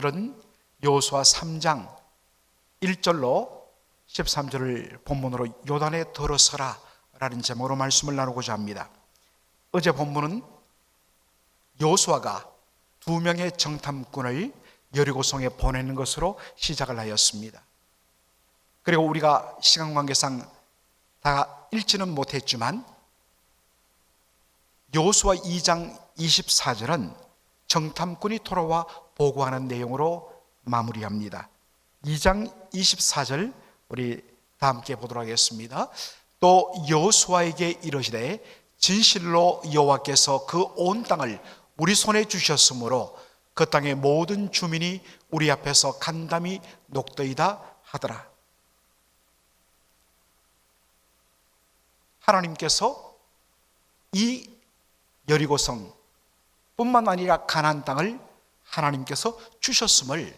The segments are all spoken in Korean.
오늘은 여호수아 3장 1절로 13절을 본문으로 요단에 들어서라 라는 제목으로 말씀을 나누고자 합니다. 어제 본문은 여호수아가 2명의 정탐꾼을 여리고성에 보내는 것으로 시작을 하였습니다. 그리고 우리가 시간 관계상 다 읽지는 못했지만 여호수아 2장 24절은 정탐꾼이 돌아와 보고하는 내용으로 마무리합니다. 2장 24절 우리 다 함께 보도록 하겠습니다. 또 여호수아에게 이르시되 진실로 여호와께서 그 온 땅을 우리 손에 주셨으므로 그 땅의 모든 주민이 우리 앞에서 간담이 녹더이다 하더라. 하나님께서 이 여리고성 뿐만 아니라 가나안 땅을 하나님께서 주셨음을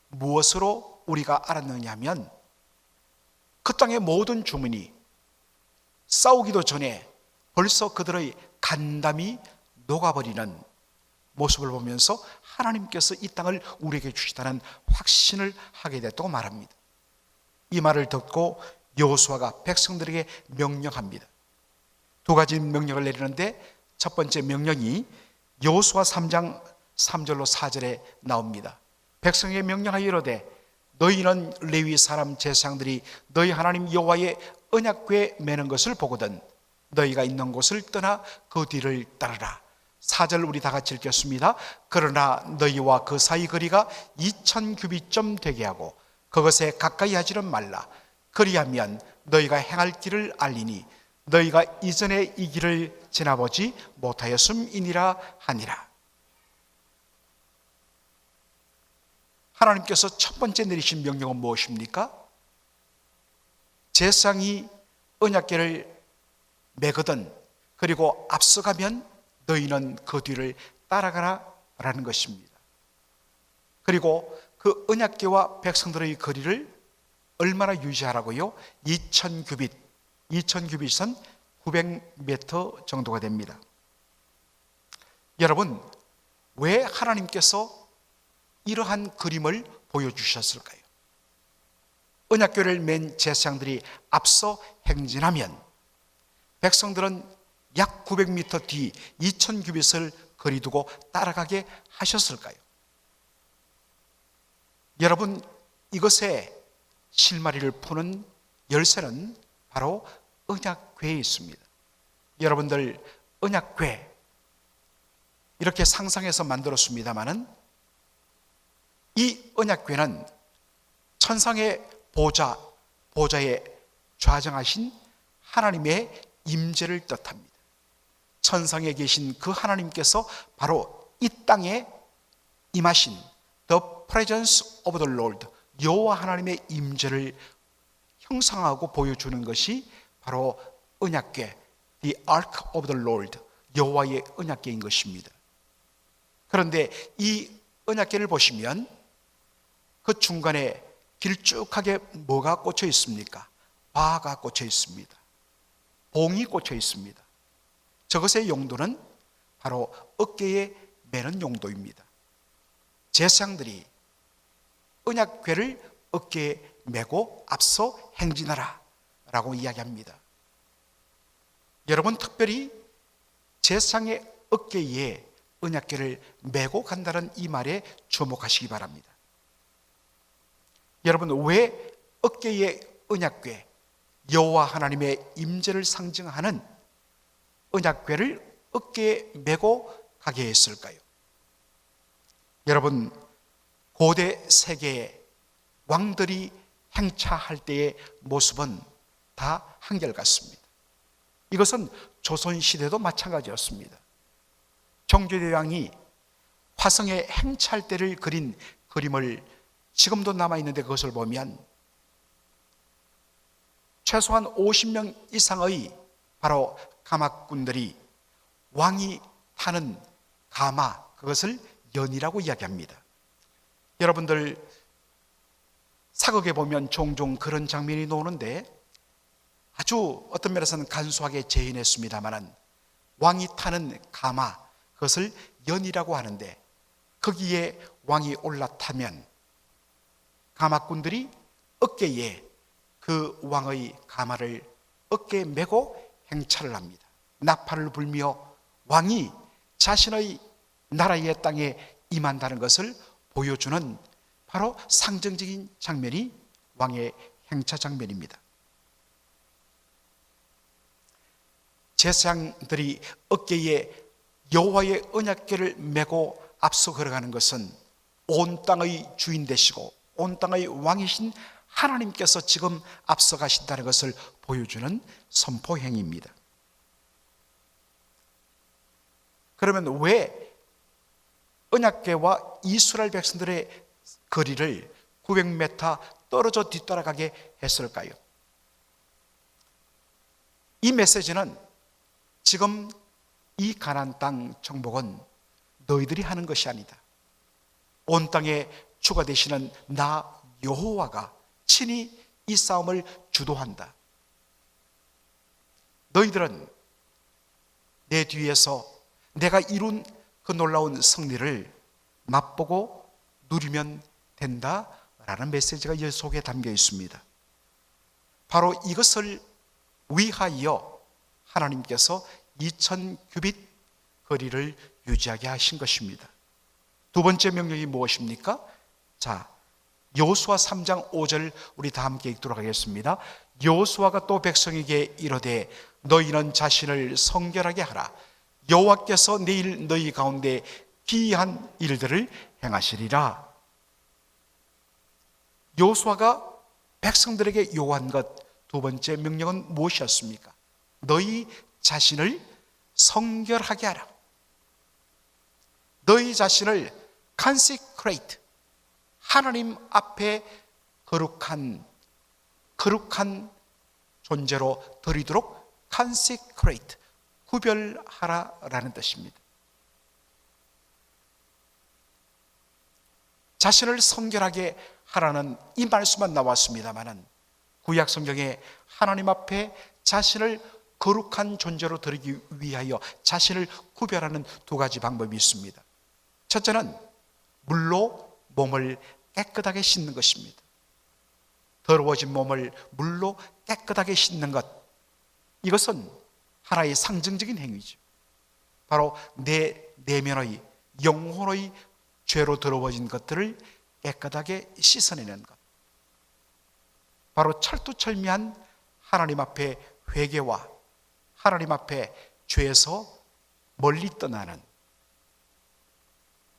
무엇으로 우리가 알았느냐 하면 그 땅의 모든 주민이 싸우기도 전에 벌써 그들의 간담이 녹아버리는 모습을 보면서 하나님께서 이 땅을 우리에게 주시다는 확신을 하게 됐다고 말합니다. 이 말을 듣고 여호수아가 백성들에게 명령합니다. 두 가지 명령을 내리는데 첫 번째 명령이 여호수아 3장 3절로 4절에 나옵니다. 백성에게 명령하여 이르되 너희는 레위 사람 제사장들이 너희 하나님 여호와의 언약궤에 매는 것을 보거든 너희가 있는 곳을 떠나 그 뒤를 따르라. 4절 우리 다 같이 읽겠습니다. 그러나 너희와 그 사이 거리가 2000규빗쯤 되게 하고 그것에 가까이 하지는 말라. 그리하면 너희가 행할 길을 알리니 너희가 이전에 이 길을 지나보지 못하였음이니라 하니라. 하나님께서 첫 번째 내리신 명령은 무엇입니까? 제사장이 언약궤를 매거든 그리고 앞서가면 너희는 그 뒤를 따라가라 라는 것입니다. 그리고 그 언약궤와 백성들의 거리를 얼마나 유지하라고요? 2000규빗, 2000규빗은 900m 정도가 됩니다. 여러분, 왜 하나님께서 이러한 그림을 보여주셨을까요? 언약궤를 맨 제사장들이 앞서 행진하면 백성들은 약 900m 뒤 2000규빗을 거리두고 따라가게 하셨을까요? 여러분, 이것의 실마리를 푸는 열쇠는 바로 언약궤에 있습니다. 여러분들 언약궤 이렇게 상상해서 만들었습니다마는 이 언약궤는 천상의 보좌에 좌정하신 하나님의 임재를 뜻합니다. 천상에 계신 그 하나님께서 바로 이 땅에 임하신 The presence of the Lord, 여호와 하나님의 임재를 형상하고 보여주는 것이 바로 언약궤, The Ark of the Lord, 여호와의 언약궤인 것입니다. 그런데 이 언약궤를 보시면 그 중간에 길쭉하게 뭐가 꽂혀 있습니까? 바가 꽂혀 있습니다. 봉이 꽂혀 있습니다. 저것의 용도는 바로 어깨에 매는 용도입니다. 제사장들이 언약궤를 어깨에 메고 앞서 행진하라 라고 이야기합니다. 여러분, 특별히 제사장의 어깨에 언약궤를 메고 간다는 이 말에 주목하시기 바랍니다. 여러분, 왜 어깨에 언약궤, 여호와 하나님의 임재를 상징하는 언약궤를 어깨에 메고 가게 했을까요? 여러분, 고대 세계의 왕들이 행차할 때의 모습은 다 한결같습니다. 이것은 조선시대도 마찬가지였습니다. 정조대왕이 화성에 행차할 때를 그린 그림을 지금도 남아있는데 그것을 보면 최소한 50명 이상의 바로 가마꾼들이 왕이 타는 가마, 그것을 연이라고 이야기합니다. 여러분들 사극에 보면 종종 그런 장면이 나오는데 아주 어떤 면에서는 간소하게 재현했습니다만 왕이 타는 가마, 그것을 연이라고 하는데 거기에 왕이 올라타면 가마꾼들이 어깨에 그 왕의 가마를 어깨에 메고 행차를 합니다. 나팔을 불며 왕이 자신의 나라의 땅에 임한다는 것을 보여주는 바로 상징적인 장면이 왕의 행차 장면입니다. 제사장들이 어깨에 여호와의 언약궤를 메고 앞서 걸어가는 것은 온 땅의 주인 되시고 온 땅의 왕이신 하나님께서 지금 앞서 가신다는 것을 보여주는 선포 행위입니다. 그러면 왜 언약궤와 이스라엘 백성들의 거리를 900m 떨어져 뒤따라가게 했을까요? 이 메시지는 지금 이 가나안 땅 정복은 너희들이 하는 것이 아니다. 온 땅의 주가 되시는 나 여호와가 친히 이 싸움을 주도한다. 너희들은 내 뒤에서 내가 이룬 그 놀라운 승리를 맛보고 누리면 된다라는 메시지가 이 속에 담겨 있습니다. 바로 이것을 위하여 하나님께서 2000규빗 거리를 유지하게 하신 것입니다. 두 번째 명령이 무엇입니까? 자, 여호수아 3장 5절 우리 다 함께 읽도록 하겠습니다. 여호수아가 또 백성에게 이르되 너희는 자신을 성결하게 하라. 여호와께서 내일 너희 가운데 기이한 일들을 행하시리라. 여호수아가 백성들에게 요구한 것 두 번째 명령은 무엇이었습니까? 너희 자신을 성결하게 하라. 너희 자신을 consecrate, 하나님 앞에 거룩한 존재로 드리도록 consecrate, 구별하라라는 뜻입니다. 자신을 성결하게 하라는 이 말씀만 나왔습니다마는 구약 성경에 하나님 앞에 자신을 거룩한 존재로 드리기 위하여 자신을 구별하는 두 가지 방법이 있습니다. 첫째는 물로 몸을 깨끗하게 씻는 것입니다. 더러워진 몸을 물로 깨끗하게 씻는 것, 이것은 하나의 상징적인 행위죠. 바로 내 내면의 영혼의 죄로 더러워진 것들을 깨끗하게 씻어내는 것, 바로 철두철미한 하나님 앞에 회개와 하나님 앞에 죄에서 멀리 떠나는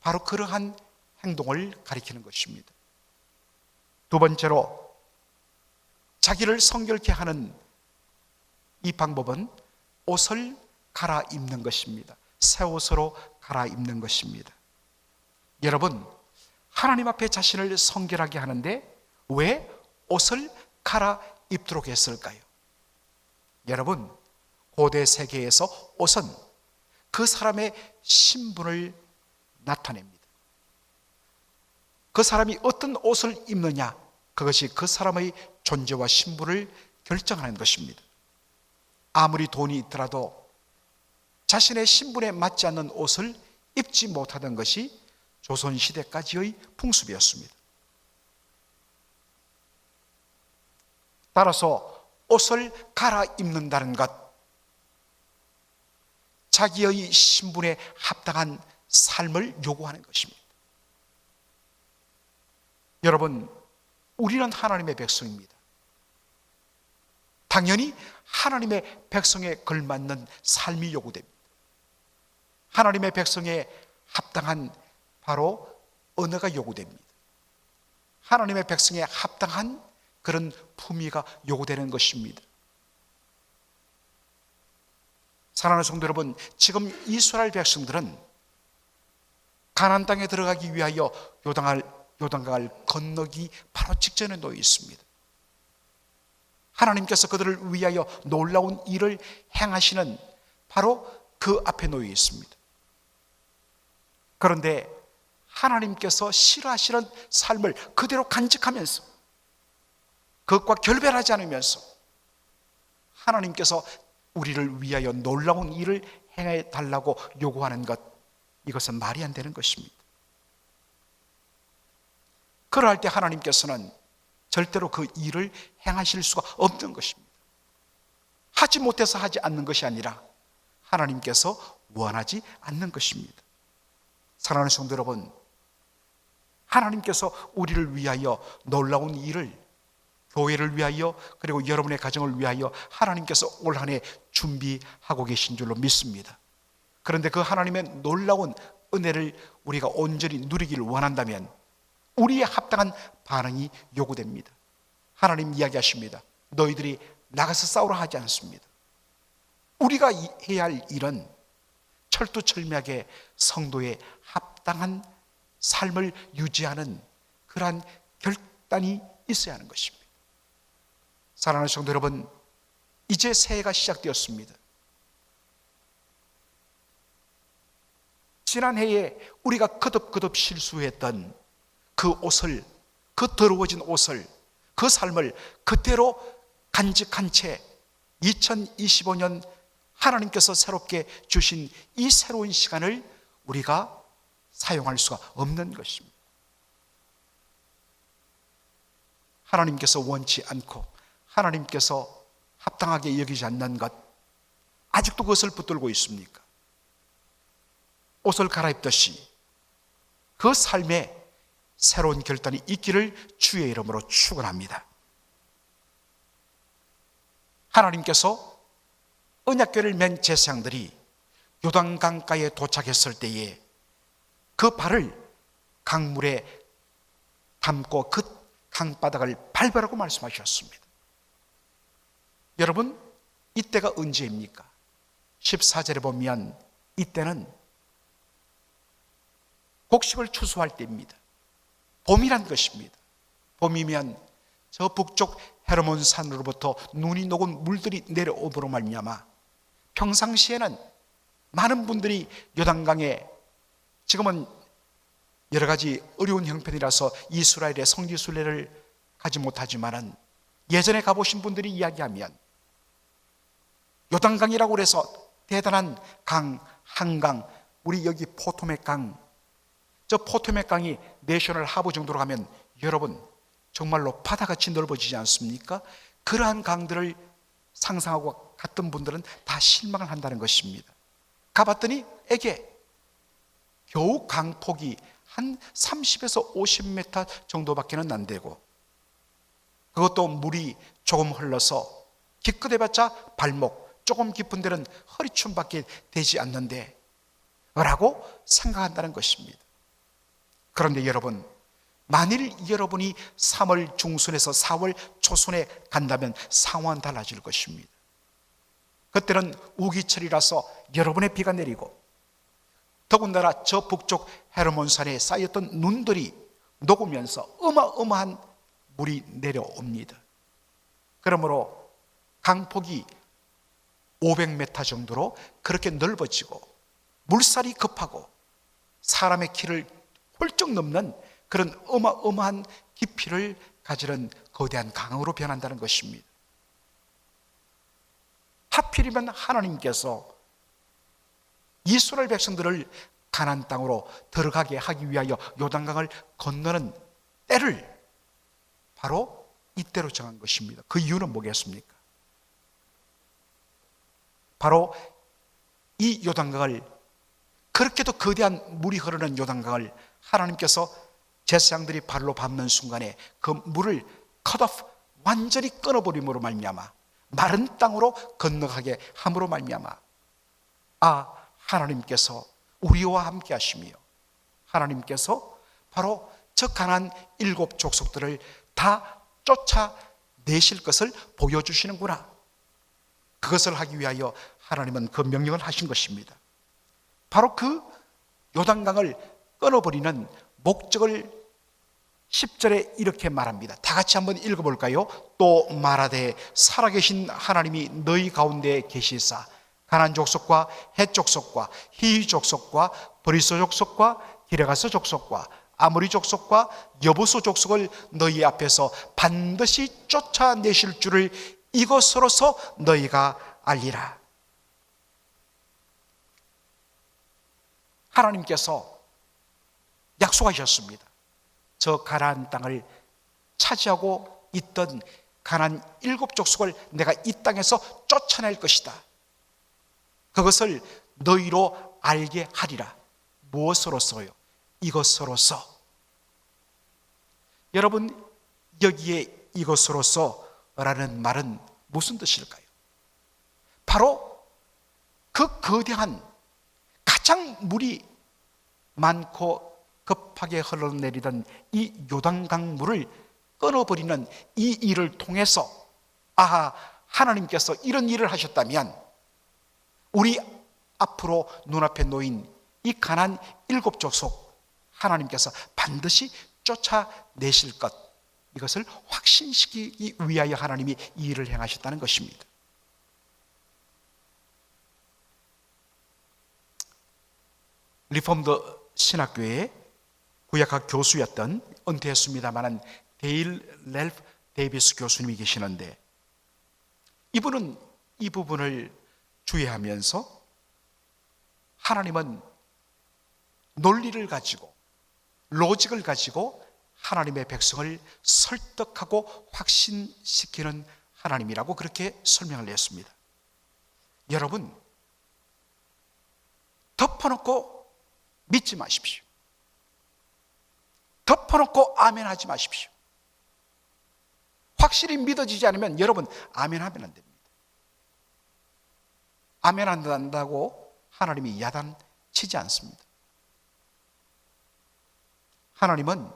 바로 그러한 행동을 가리키는 것입니다. 두 번째로 자기를 성결케 하는 이 방법은 옷을 갈아입는 것입니다. 새 옷으로 갈아입는 것입니다. 여러분, 하나님 앞에 자신을 성결하게 하는데 왜 옷을 갈아입도록 했을까요? 여러분, 고대 세계에서 옷은 그 사람의 신분을 나타냅니다. 그 사람이 어떤 옷을 입느냐, 그것이 그 사람의 존재와 신분을 결정하는 것입니다. 아무리 돈이 있더라도 자신의 신분에 맞지 않는 옷을 입지 못하던 것이 조선시대까지의 풍습이었습니다. 따라서 옷을 갈아입는다는 것, 자기의 신분에 합당한 삶을 요구하는 것입니다. 여러분, 우리는 하나님의 백성입니다. 당연히 하나님의 백성에 걸맞는 삶이 요구됩니다. 하나님의 백성에 합당한 바로 언어가 요구됩니다. 하나님의 백성에 합당한 그런 품위가 요구되는 것입니다. 사랑하는 성도 여러분, 지금 이스라엘 백성들은 가나안 땅에 들어가기 위하여 요단강을 건너기 바로 직전에 놓여 있습니다. 하나님께서 그들을 위하여 놀라운 일을 행하시는 바로 그 앞에 놓여 있습니다. 그런데 하나님께서 싫어하시는 삶을 그대로 간직하면서 그것과 결별하지 않으면서 하나님께서 우리를 위하여 놀라운 일을 행해 달라고 요구하는 것, 이것은 말이 안 되는 것입니다. 그러할 때 하나님께서는 절대로 그 일을 행하실 수가 없는 것입니다. 하지 못해서 하지 않는 것이 아니라 하나님께서 원하지 않는 것입니다. 사랑하는 성도 여러분, 하나님께서 우리를 위하여 놀라운 일을, 교회를 위하여 그리고 여러분의 가정을 위하여 하나님께서 올 한 해 준비하고 계신 줄로 믿습니다. 그런데 그 하나님의 놀라운 은혜를 우리가 온전히 누리기를 원한다면 우리의 합당한 반응이 요구됩니다. 하나님 이야기하십니다. 너희들이 나가서 싸우라 하지 않습니다. 우리가 해야 할 일은 철두철미하게 성도의 합당한 삶을 유지하는 그러한 결단이 있어야 하는 것입니다. 사랑하는 성도 여러분, 이제 새해가 시작되었습니다. 지난해에 우리가 거듭거듭 실수했던 그 옷을, 그 더러워진 옷을, 그 삶을 그대로 간직한 채 2025년 하나님께서 새롭게 주신 이 새로운 시간을 우리가 사용할 수가 없는 것입니다. 하나님께서 원치 않고 하나님께서 합당하게 여기지 않는 것, 아직도 그것을 붙들고 있습니까? 옷을 갈아입듯이 그 삶에 새로운 결단이 있기를 주의 이름으로 축원합니다. 하나님께서 언약궤를 맨 제사장들이 요단강가에 도착했을 때에 그 발을 강물에 담고 그 강바닥을 밟으라고 말씀하셨습니다. 여러분, 이때가 언제입니까? 14절에 보면 이때는 곡식을 추수할 때입니다. 봄이란 것입니다. 봄이면 저 북쪽 헤르몬 산으로부터 눈이 녹은 물들이 내려오므로 말미암아 평상시에는 많은 분들이 요단강에, 지금은 여러 가지 어려운 형편이라서 이스라엘의 성지순례를 가지 못하지만은 예전에 가보신 분들이 이야기하면 요단강이라고 해서 대단한 강, 한강, 우리 여기 포토맥 강, 저 포토맥 강이 내셔널 하버 정도로 가면 여러분 정말로 바다같이 넓어지지 않습니까? 그러한 강들을 상상하고 갔던 분들은 다 실망을 한다는 것입니다. 가봤더니 에게 겨우 강폭이 한 30에서 50m 정도밖에는 안 되고, 그것도 물이 조금 흘러서 기껏해봤자 발목, 조금 깊은 데는 허리춤밖에 되지 않는데 라고 생각한다는 것입니다. 그런데 여러분, 만일 여러분이 3월 중순에서 4월 초순에 간다면 상황은 달라질 것입니다. 그때는 우기철이라서 여러분의 비가 내리고, 더군다나 저 북쪽 헤르몬산에 쌓였던 눈들이 녹으면서 어마어마한 물이 내려옵니다. 그러므로 강폭이 500m 정도로 그렇게 넓어지고 물살이 급하고 사람의 키를 훌쩍 넘는 그런 어마어마한 깊이를 가지는 거대한 강으로 변한다는 것입니다. 하필이면 하나님께서 이스라엘 백성들을 가나안 땅으로 들어가게 하기 위하여 요단강을 건너는 때를 바로 이때로 정한 것입니다. 그 이유는 뭐겠습니까? 바로 이 요단강을, 그렇게도 거대한 물이 흐르는 요단강을 하나님께서 제사장들이 발로 밟는 순간에 그 물을 컷오프, 완전히 끊어버림으로 말미암아 마른 땅으로 건너가게 함으로 말미암아 하나님께서 우리와 함께 하시며 하나님께서 바로 저 가나안 7 족속들을 다 쫓아내실 것을 보여주시는구나. 그것을 하기 위하여 하나님은 그 명령을 하신 것입니다. 바로 그 요단강을 끊어버리는 목적을 10절에 이렇게 말합니다. 다 같이 한번 읽어볼까요? 또 말하되 살아계신 하나님이 너희 가운데 계시사 가나안 족속과 헷 족속과 히위 족속과 브리스 족속과 기레가스 족속과 아모리 족속과 여부수 족속을 너희 앞에서 반드시 쫓아내실 줄을 이것으로서 너희가 알리라. 하나님께서 약속하셨습니다. 저 가나안 땅을 차지하고 있던 가나안 7족속을 내가 이 땅에서 쫓아낼 것이다. 그것을 너희로 알게 하리라. 무엇으로써요? 이것으로써. 여러분, 여기에 이것으로써라는 말은 무슨 뜻일까요? 바로 그 거대한 가장 물이 많고 급하게 흘러내리던 이 요단강 물을 끊어버리는 이 일을 통해서 하나님께서 이런 일을 하셨다면 우리 앞으로 눈앞에 놓인 이 가나안 7족속 하나님께서 반드시 쫓아내실 것, 이것을 확신시키기 위하여 하나님이 이 일을 행하셨다는 것입니다. 리폼드 신학교의 구약학 교수였던 은퇴했습니다마는 데일 렐프 데이비스 교수님이 계시는데, 이분은 이 부분을 주의하면서 하나님은 논리를 가지고 로직을 가지고 하나님의 백성을 설득하고 확신시키는 하나님이라고 그렇게 설명을 했습니다. 여러분, 덮어놓고 믿지 마십시오. 덮어놓고 아멘하지 마십시오. 확실히 믿어지지 않으면 여러분 아멘하면 안 됩니다. 아멘 안 한다고 하나님이 야단치지 않습니다. 하나님은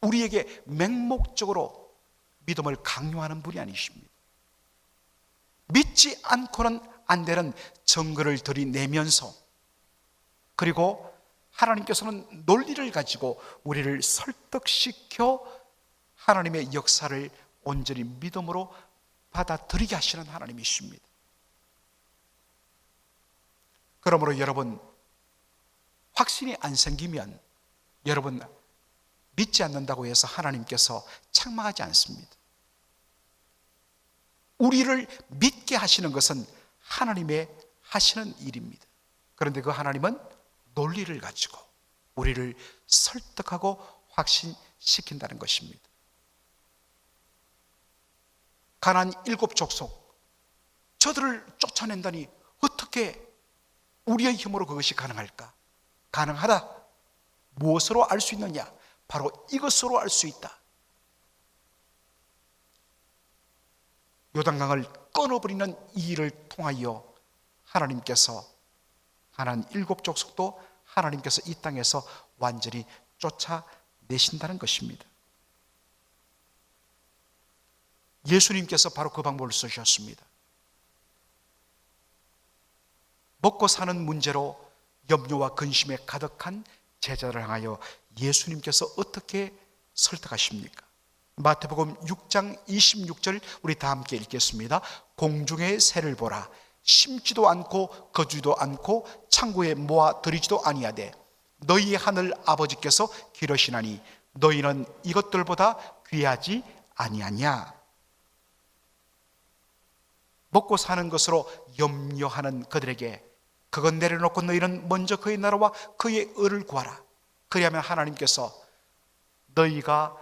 우리에게 맹목적으로 믿음을 강요하는 분이 아니십니다. 믿지 않고는 안 되는 증거를 들이내면서, 그리고 하나님께서는 논리를 가지고 우리를 설득시켜 하나님의 역사를 온전히 믿음으로 받아들이게 하시는 하나님이십니다. 그러므로 여러분, 확신이 안 생기면 여러분 믿지 않는다고 해서 하나님께서 책망하지 않습니다. 우리를 믿게 하시는 것은 하나님의 하시는 일입니다. 그런데 그 하나님은 논리를 가지고 우리를 설득하고 확신시킨다는 것입니다. 가나안 7족속, 저들을 쫓아낸다니 어떻게 우리의 힘으로 그것이 가능할까? 가능하다. 무엇으로 알 수 있느냐? 바로 이것으로 알 수 있다. 요단강을 끊어버리는 이 일을 통하여 하나님께서 가나안 7족속도 하나님께서 이 땅에서 완전히 쫓아내신다는 것입니다. 예수님께서 바로 그 방법을 쓰셨습니다. 먹고 사는 문제로 염려와 근심에 가득한 제자를 향하여 예수님께서 어떻게 설득하십니까? 마태복음 6장 26절 우리 다 함께 읽겠습니다. 공중의 새를 보라. 심지도 않고 거두지도 않고 창고에 모아 들이지도 아니하되 너희의 하늘 아버지께서 기르시나니 너희는 이것들보다 귀하지 아니하냐? 먹고 사는 것으로 염려하는 그들에게 그건 내려놓고 너희는 먼저 그의 나라와 그의 의를 구하라. 그리하면 하나님께서 너희가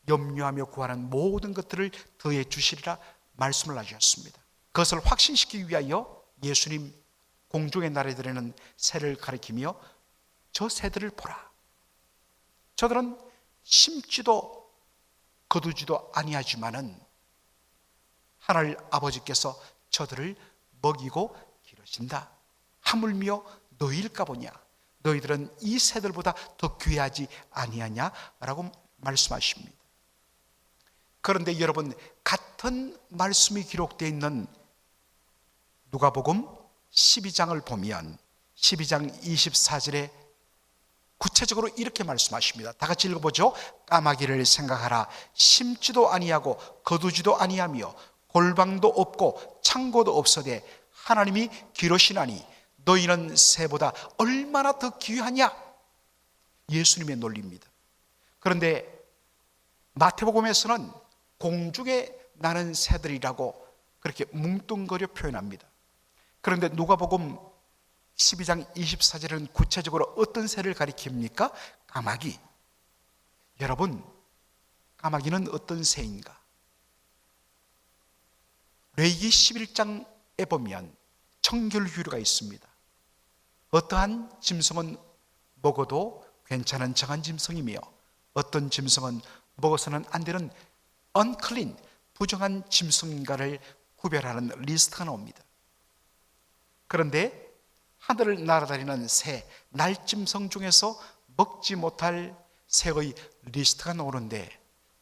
염려하며 구하는 모든 것들을 더해 주시리라 말씀을 하셨습니다. 그것을 확신시키기 위하여 예수님 공중에 날아다니는 새를 가리키며 저 새들을 보라. 저들은 심지도 거두지도 아니하지만은 하늘 아버지께서 저들을 먹이고 기르신다. 하물며 너희일까 보냐? 너희들은 이 새들보다 더 귀하지 아니하냐라고 말씀하십니다. 그런데 여러분, 같은 말씀이 기록되어 있는 누가복음 12장을 보면 12장 24절에 구체적으로 이렇게 말씀하십니다. 다 같이 읽어보죠. 까마귀를 생각하라. 심지도 아니하고 거두지도 아니하며 골방도 없고 창고도 없어되 하나님이 기르시나니 너희는 새보다 얼마나 더 귀하냐? 예수님의 논리입니다. 그런데 마태복음에서는 공중에 나는 새들이라고 그렇게 뭉뚱거려 표현합니다. 그런데 누가복음 12장 24절은 구체적으로 어떤 새를 가리킵니까? 까마귀. 여러분, 까마귀는 어떤 새인가? 레위기 11장에 보면 청결규례가 있습니다. 어떠한 짐승은 먹어도 괜찮은 정한 짐승이며 어떤 짐승은 먹어서는 안 되는 unclean, 부정한 짐승인가를 구별하는 리스트가 나옵니다. 그런데 하늘을 날아다니는 새, 날짐승 중에서 먹지 못할 새의 리스트가 나오는데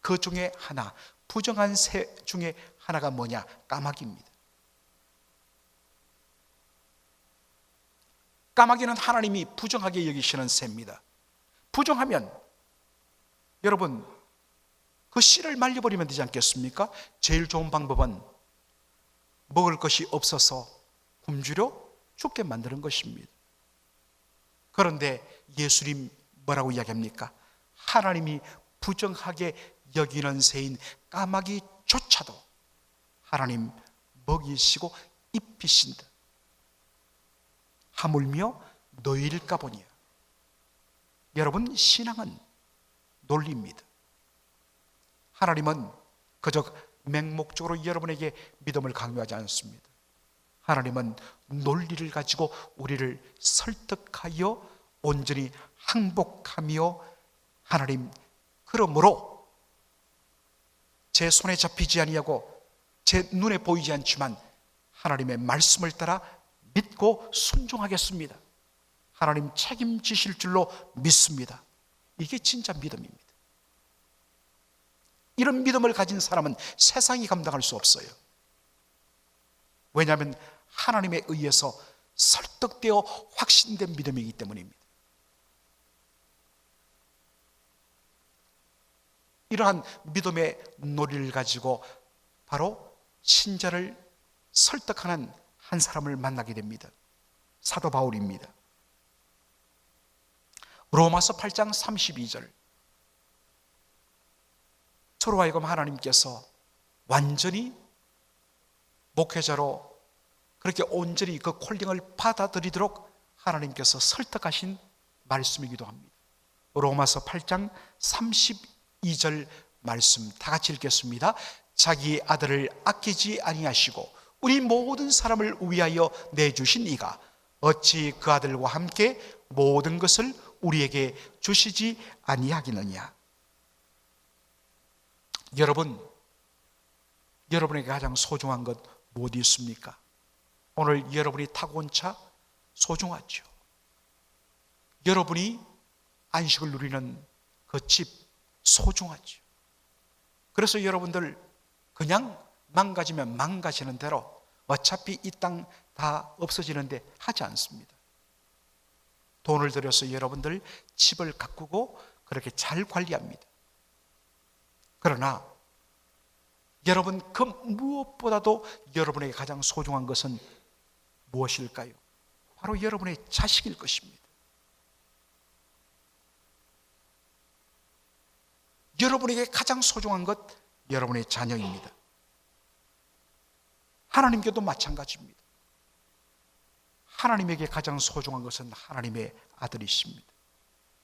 그 중에 하나, 부정한 새 중에 하나가 뭐냐? 까마귀입니다. 까마귀는 하나님이 부정하게 여기시는 새입니다. 부정하면 여러분 그 씨를 말려버리면 되지 않겠습니까? 제일 좋은 방법은 먹을 것이 없어서 굶주려 죽게 만드는 것입니다. 그런데 예수님 뭐라고 이야기합니까? 하나님이 부정하게 여기는 새인 까마귀조차도 하나님 먹이시고 입히신다. 하물며 너희일까 보니요. 여러분, 신앙은 논리입니다. 하나님은 그저 맹목적으로 여러분에게 믿음을 강요하지 않습니다. 하나님은 논리를 가지고 우리를 설득하여 온전히 항복하며 하나님, 그러므로 제 손에 잡히지 아니하고 제 눈에 보이지 않지만 하나님의 말씀을 따라 믿고 순종하겠습니다. 하나님 책임지실 줄로 믿습니다. 이게 진짜 믿음입니다. 이런 믿음을 가진 사람은 세상이 감당할 수 없어요. 왜냐하면 하나님에 의해서 설득되어 확신된 믿음이기 때문입니다. 이러한 믿음의 논리를 가지고 바로 신자를 설득하는 한 사람을 만나게 됩니다. 사도 바울입니다. 로마서 8장 32절, 저로 하여금 하나님께서 완전히 목회자로 그렇게 온전히 그 콜링을 받아들이도록 하나님께서 설득하신 말씀이기도 합니다. 로마서 8장 32절 말씀 다 같이 읽겠습니다. 자기 아들을 아끼지 아니하시고 우리 모든 사람을 위하여 내주신 이가 어찌 그 아들과 함께 모든 것을 우리에게 주시지 아니하겠느냐. 여러분, 여러분에게 가장 소중한 것 무엇이 있습니까? 오늘 여러분이 타고 온 차 소중하죠. 여러분이 안식을 누리는 그 집 소중하죠. 그래서 여러분들 그냥 망가지면 망가지는 대로 어차피 이 땅 다 없어지는데 하지 않습니다. 돈을 들여서 여러분들 집을 가꾸고 그렇게 잘 관리합니다. 그러나 여러분, 그 무엇보다도 여러분에게 가장 소중한 것은 무엇일까요? 바로 여러분의 자식일 것입니다. 여러분에게 가장 소중한 것, 여러분의 자녀입니다. 하나님께도 마찬가지입니다. 하나님에게 가장 소중한 것은 하나님의 아들이십니다.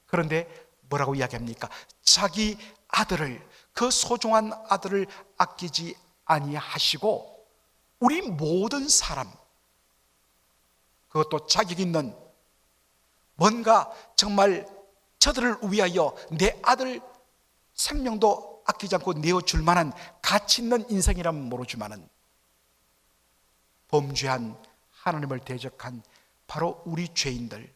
그런데 뭐라고 이야기합니까? 자기 아들을, 그 소중한 아들을 아끼지 아니하시고 우리 모든 사람, 그것도 자격 있는, 뭔가 정말 저들을 위하여 내 아들 생명도 아끼지 않고 내어줄 만한 가치 있는 인생이라면 모르지만은 범죄한 하나님을 대적한 바로 우리 죄인들,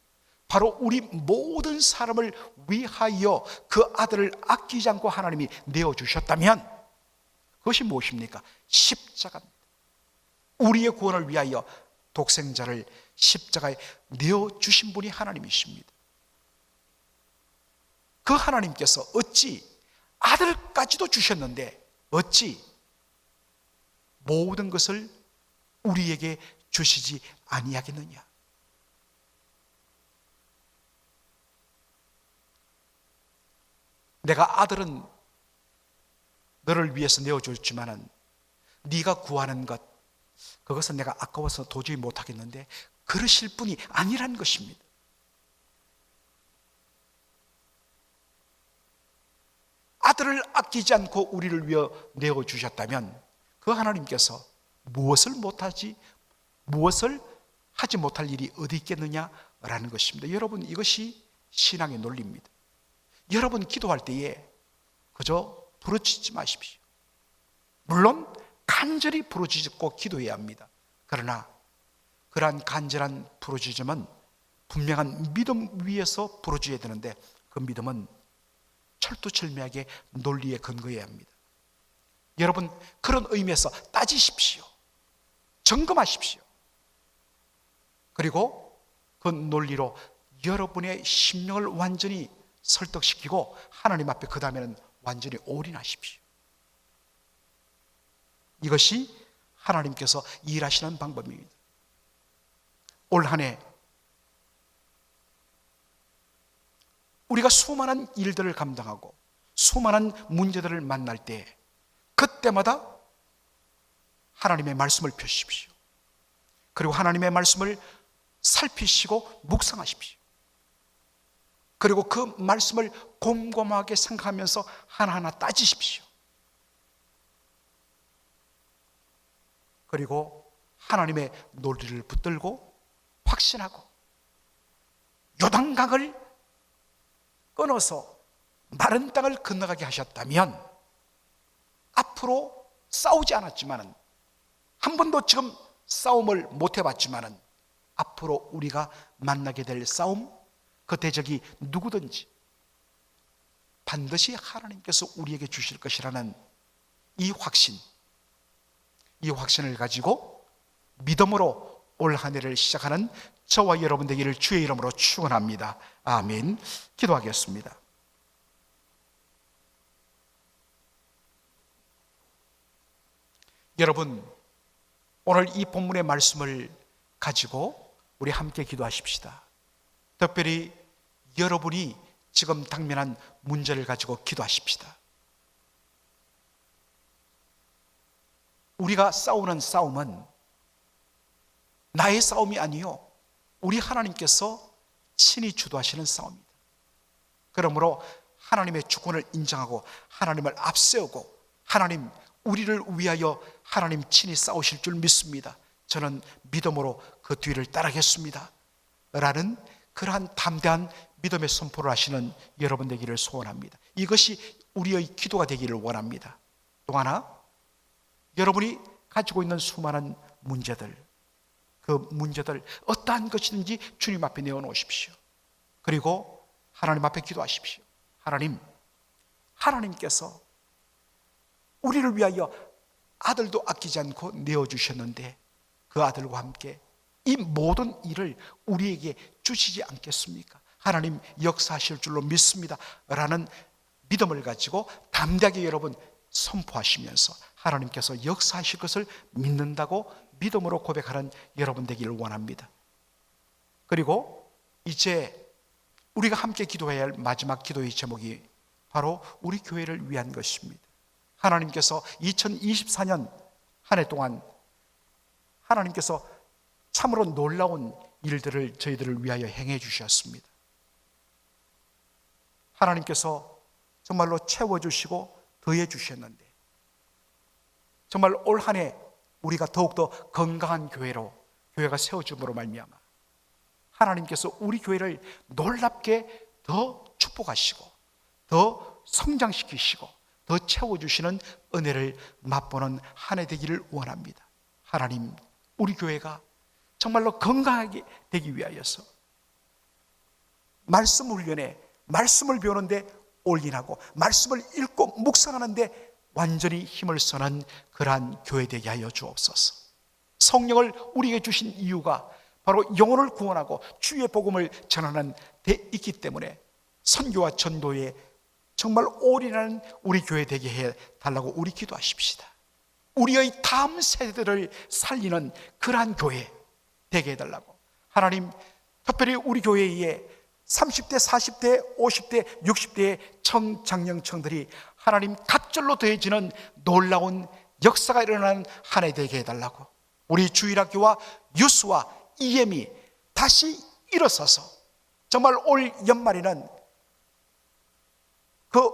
바로 우리 모든 사람을 위하여 그 아들을 아끼지 않고 하나님이 내어주셨다면 그것이 무엇입니까? 십자가입니다. 우리의 구원을 위하여 독생자를 십자가에 내어주신 분이 하나님이십니다. 그 하나님께서 어찌 아들까지도 주셨는데 어찌 모든 것을 우리에게 주시지 아니하겠느냐. 내가 아들은 너를 위해서 내어줬지만은 네가 구하는 것, 그것은 내가 아까워서 도저히 못하겠는데 그러실 분이 아니란 것입니다. 아들을 아끼지 않고 우리를 위해 내어주셨다면 그 하나님께서 무엇을 하지 못할 일이 어디 있겠느냐라는 것입니다. 여러분, 이것이 신앙의 논리입니다. 여러분 기도할 때에 그저 부르짖지 마십시오. 물론 간절히 부르짖고 기도해야 합니다. 그러나 그러한 간절한 부르짖음은 분명한 믿음 위에서 부르짖어야 되는데 그 믿음은 철두철미하게 논리에 근거해야 합니다. 여러분, 그런 의미에서 따지십시오. 점검하십시오. 그리고 그 논리로 여러분의 심령을 완전히 설득시키고 하나님 앞에 그 다음에는 완전히 올인하십시오. 이것이 하나님께서 일하시는 방법입니다. 올 한 해 우리가 수많은 일들을 감당하고 수많은 문제들을 만날 때 그때마다 하나님의 말씀을 펴십시오. 그리고 하나님의 말씀을 살피시고 묵상하십시오. 그리고 그 말씀을 곰곰하게 생각하면서 하나하나 따지십시오. 그리고 하나님의 논리를 붙들고 확신하고 요단강을 끊어서 마른 땅을 건너가게 하셨다면 앞으로 싸우지 않았지만은 한 번도 지금 싸움을 못 해봤지만은 앞으로 우리가 만나게 될 싸움, 그 대적이 누구든지 반드시 하나님께서 우리에게 주실 것이라는 이 확신을 가지고 믿음으로 올 한 해를 시작하는 저와 여러분 되기를 주의 이름으로 축원합니다. 아멘. 기도하겠습니다. 여러분, 오늘 이 본문의 말씀을 가지고 우리 함께 기도하십시다. 특별히 여러분이 지금 당면한 문제를 가지고 기도하십시다. 우리가 싸우는 싸움은 나의 싸움이 아니요, 우리 하나님께서 친히 주도하시는 싸움입니다. 그러므로 하나님의 주권을 인정하고 하나님을 앞세우고 하나님, 우리를 위하여 하나님 친히 싸우실 줄 믿습니다. 저는 믿음으로 그 뒤를 따르겠습니다 라는 그러한 담대한 믿음의 선포를 하시는 여러분 되기를 소원합니다. 이것이 우리의 기도가 되기를 원합니다. 또 하나, 여러분이 가지고 있는 수많은 문제들, 그 문제들 어떠한 것이든지 주님 앞에 내어놓으십시오. 그리고 하나님 앞에 기도하십시오. 하나님께서 우리를 위하여 아들도 아끼지 않고 내어주셨는데 그 아들과 함께 이 모든 일을 우리에게 주시지 않겠습니까? 하나님 역사하실 줄로 믿습니다 라는 믿음을 가지고 담대하게 여러분 선포하시면서 하나님께서 역사하실 것을 믿는다고 믿음으로 고백하는 여러분 되기를 원합니다. 그리고 이제 우리가 함께 기도해야 할 마지막 기도의 제목이 바로 우리 교회를 위한 것입니다. 하나님께서 2024년 한 해 동안 하나님께서 참으로 놀라운 일들을 저희들을 위하여 행해 주셨습니다. 하나님께서 정말로 채워주시고 더해 주셨는데 정말 올 한 해 우리가 더욱더 건강한 교회가 세워짐으로 말미암아 하나님께서 우리 교회를 놀랍게 더 축복하시고 더 성장시키시고 더 채워주시는 은혜를 맛보는 한 해 되기를 원합니다. 하나님, 우리 교회가 정말로 건강하게 되기 위하여서 말씀 훈련에 말씀을 배우는데 올인하고 말씀을 읽고 묵상하는데 완전히 힘을 써는 그러한 교회 되게 하여 주옵소서. 성령을 우리에게 주신 이유가 바로 영혼을 구원하고 주의 복음을 전하는 데 있기 때문에 선교와 전도에 정말 올인하는 우리 교회 되게 해달라고 우리 기도하십시다. 우리의 다음 세대들을 살리는 그러한 교회 되게 해달라고. 하나님, 특별히 우리 교회에 30대, 40대, 50대, 60대의 청장년층들이 하나님 갑절로 더해지는 놀라운 역사가 일어나는 한 해 되게 해달라고. 우리 주일학교와 유스와 EM이 다시 일어서서 정말 올 연말에는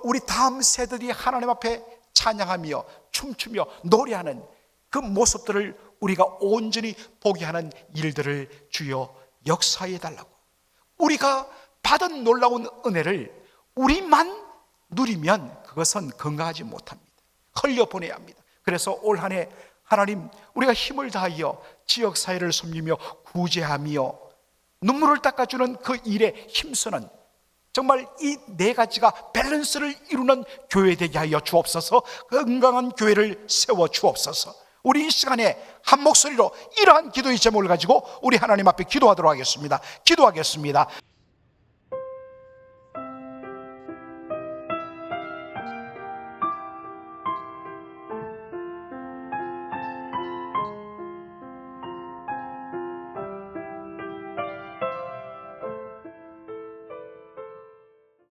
우리 다음 세대들이 하나님 앞에 찬양하며 춤추며 노래하는 그 모습들을 우리가 온전히 보게 하는 일들을 주여 역사해 달라고. 우리가 받은 놀라운 은혜를 우리만 누리면 그것은 건강하지 못합니다. 흘려보내야 합니다. 그래서 올 한 해 하나님, 우리가 힘을 다하여 지역사회를 섬기며 구제하며 눈물을 닦아주는 그 일에 힘쓰는, 정말 이 네 가지가 밸런스를 이루는 교회 되게 하여 주옵소서. 건강한 교회를 세워 주옵소서. 우리 이 시간에 한 목소리로 이러한 기도의 제목을 가지고 우리 하나님 앞에 기도하도록 하겠습니다. 기도하겠습니다.